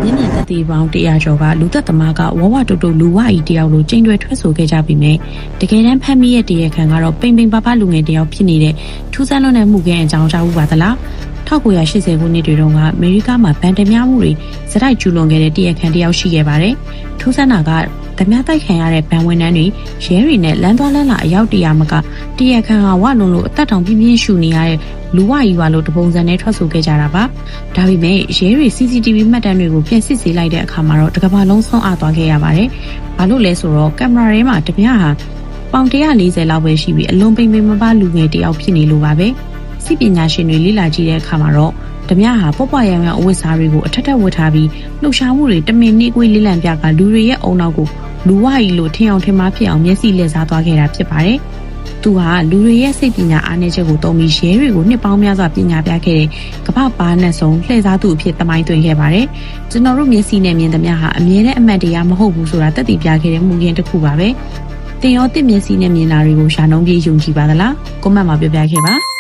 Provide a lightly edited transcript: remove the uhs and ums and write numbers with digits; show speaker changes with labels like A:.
A: မျက်မြင်သက်သေပေါင်း100ကျော်ကလူသက်သမားကဝဝတုတ်တုတ်လူဝကြီးတယောက်လိုချိန်တွယ်ထွက်ဆိုခဲ့ကြပြီးမြဲတကယ်တမ်းဖမ်းမိရဲ့တရားခံကတော့ပိန်ပိန်ပါပါလူငယ်တယောက်ဖြစ်နေတဲ့ထူးဆန်းလွန်းတဲ့မှုခင်းအကြောင်းကြားဦးပါသလား1980ခုနှစ်တွေတုန်းကအမေရိကမှာဗန်တများမှုတွေစတိုက်ကျူးလွန်ခဲ့တဲ့တရားခံတယောက်ရှိခဲ့ပါတယ်ထူးဆန်းတာကဓမြတိုက်ခံရတဲ့ဗန်ဝန်ထမ်းတွေရဲတွေနဲ့လမ်းသွားလမ်းလာအယောက်100မကတရားခံဟာဝလုံးလို့အသက်တောင်ပြင်းပြင်းရှူနေရတဲ့လူဝကြီးပါလို့တပုံစံနဲ့ထွက်ဆိုခဲ့ကြတာပါဒါပေမဲ့ရဲတွေ CCTV မှတ်တမ်းတွေကိုပြန်စစ်ဆေးလိုက်တဲ့အခါမှာတော့တကမ္ဘာလုံးဆုံးအားသွားခဲ့ရပါတယ်ဘာလို့လဲဆိုတော့ကင်မရာထဲမှာဓမြဟာပေါင်140လောက်ပဲရှိပြီးအလွန်ပိန်ပိန်မပါလူငယ်တယောက်ဖြစ်နေလို့ပါပဲစီပညာရှင်တွေလေ့လာကြည့်တဲ့အခါမှာတော့ဓမြဟာပေါ့ပွားရောင်အဝတ်စားတွေကိုအထက်ထက်ဝတ်ထားပြီးလှုပ်ရှားမှုတွေတမင်နှိကွေးလေးလံပြကလူတွေရဲ့အုံနောက်ကိုလူဝကြီးလို့ထင်အောင်ထင်မှားဖြစ်အောင်မျက်စိလက်စားသွားခဲ့တာဖြစ်ပါတယ်။သူဟာလူတွေရဲ့စိတ်ပညာအားနည်းချက်ကိုသုံးပြီးရဲတွေကိုနှစ်ပေါင်းများစွာပညာပြခဲ့တဲ့ကမ္ဘာပါနဲ့ဆုံးလှည့်စားသူအဖြစ်သမိုင်းသွင်းခဲ့ပါတယ်။ကျွန်တော်တို့မျက်စိနဲ့မြင်သမျှဟာအမြဲတမ်းအမှန်တရားမဟုတ်ဘူးဆိုတာသက်သေပြခဲ့တဲ့မူရင်းတစ်ခုပါပဲ။တင်ရောတစ်မျက်စိနဲ့မြင်တာတွေကိုရှာနှုံးပြေးယုံကြည်ပါသလား။ကွန်မန့်မှာပြောပြခဲ့ပါ။